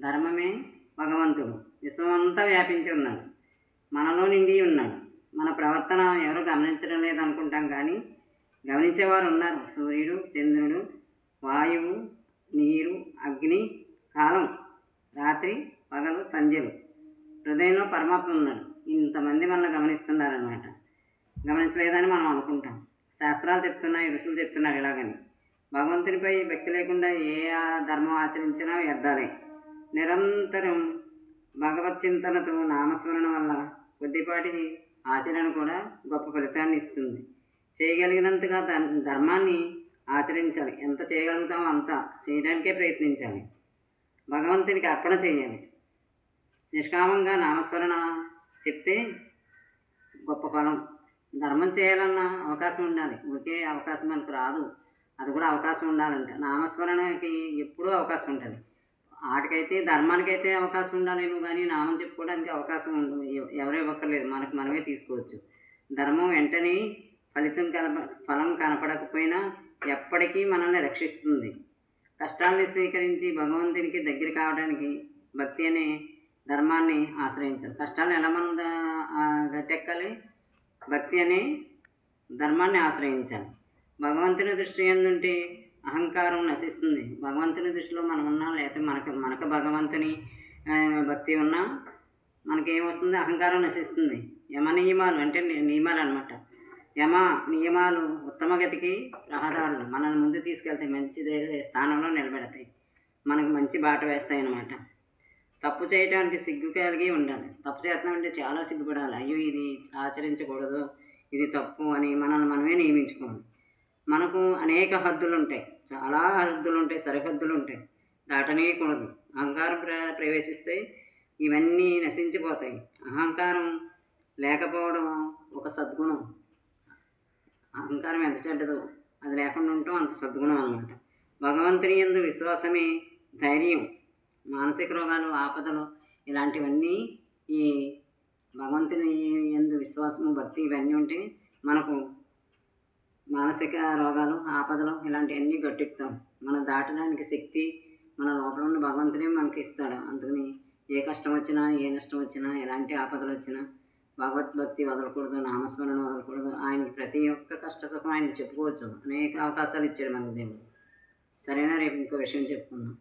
ధర్మమే భగవంతుడు. విశ్వమంతా వ్యాపించి ఉన్నాడు, మనలో నిండి ఉన్నాడు. మన ప్రవర్తన ఎవరు గమనించడం లేదనుకుంటాం, కానీ గమనించేవారు ఉన్నారు. సూర్యుడు, చంద్రుడు, వాయువు, నీరు, అగ్ని, కాలం, రాత్రి, పగలు, సంధ్యలు, హృదయంలో పరమాత్మ ఉన్నాడు. ఇంతమంది మనల్ని గమనిస్తున్నారన్నమాట. గమనించలేదని మనం అనుకుంటాం. శాస్త్రాలు చెప్తున్నాయి, ఋషులు చెప్తున్నారు ఇలాగని. భగవంతునిపై భక్తి లేకుండా ఏ ధర్మం ఆచరించినా వ్యర్థాలే. నిరంతరం భగవత్ చింతనతో నామస్మరణ వల్ల కొద్దిపాటి ఆచరణ కూడా గొప్ప ఫలితాన్ని ఇస్తుంది. చేయగలిగినంతగా ధర్మాన్ని ఆచరించాలి. ఎంత చేయగలుగుతామో అంత చేయడానికే ప్రయత్నించాలి. భగవంతునికి అర్పణ చేయాలి. నిష్కామంగా నామస్మరణ చెప్తే గొప్ప ఫలం. ధర్మం చేయాలన్న అవకాశం ఉండాలి. ఒకే అవకాశం మనకు రాదు, అది కూడా అవకాశం ఉండాలంట. నామస్మరణకి ఎప్పుడూ అవకాశం ఉంటుంది. వాటికైతే ధర్మానికైతే అవకాశం ఉండాలేమో, కానీ నామం చెప్పుకోవడానికి అవకాశం ఉండదు. ఎవరో ఇవ్వక్కర్లేదు, మనకు మనమే తీసుకోవచ్చు. ధర్మం వెంటనే ఫలం కనపడకపోయినా ఎప్పటికీ మనల్ని రక్షిస్తుంది. కష్టాన్ని స్వీకరించి భగవంతునికి దగ్గర కావడానికి భక్తి అనే ధర్మాన్ని ఆశ్రయించాలి. కష్టాలను ఎలా మనం గట్టెక్కాలి? భక్తి అనే ధర్మాన్ని ఆశ్రయించాలి. భగవంతుని దృష్టి ఎందుంటే అహంకారం నశిస్తుంది. భగవంతుని దృష్టిలో మనం ఉన్నా, లేకపోతే మనకు భగవంతుని భక్తి ఉన్నా మనకేమొస్తుంది? అహంకారం నశిస్తుంది. యమ నియమాలు అంటే నియమాలు అనమాట. యమ నియమాలు ఉత్తమ గతికి రహదారులు. మనల్ని ముందు తీసుకెళ్తాయి, మంచి స్థానంలో నిలబెడతాయి, మనకు మంచి బాట వేస్తాయి అన్నమాట. తప్పు చేయడానికి సిగ్గు కలిగి ఉండాలి. తప్పు చేస్తామంటే చాలా సిగ్గుపడాలి. అయ్యో ఇది ఆచరించకూడదు, ఇది తప్పు అని మనల్ని మనమే నియమించుకోవాలి. మనకు అనేక హద్దులు ఉంటాయి, చాలా హద్దులు ఉంటాయి, సరిహద్దులు ఉంటాయి, దాటనేయకూడదు. అహంకారం ప్రవేశిస్తే ఇవన్నీ నశించిపోతాయి. అహంకారం లేకపోవడం ఒక సద్గుణం. అహంకారం ఎంత చెడ్డదో అది లేకుండా ఉండటం అంత సద్గుణం అన్నమాట. భగవంతుని యందు విశ్వాసమే ధైర్యం. మానసిక రోగాలు, ఆపదలు ఇలాంటివన్నీ ఈ భగవంతుని యందు విశ్వాసము, భక్తి ఇవన్నీ ఉంటే మనకు మానసిక రోగాలు, ఆపదలు ఇలాంటివన్నీ గట్టెక్కుతాం. మనం దాటడానికి శక్తి మన లోపల ఉన్న భగవంతునే మనకి ఇస్తాడు. అందుకని ఏ కష్టం వచ్చినా, ఏ నష్టం వచ్చినా, ఎలాంటి ఆపదలు వచ్చినా భగవద్భక్తి వదలకూడదు, నామస్మరణ వదలకూడదు. ఆయనకి ప్రతి ఒక్క కష్ట సుఖం ఆయనకి చెప్పుకోవచ్చు. అనేక అవకాశాలు ఇచ్చాడు మనకు దేవుడు. సరేనా? రేపు ఇంకో విషయం చెప్పుకుందాం.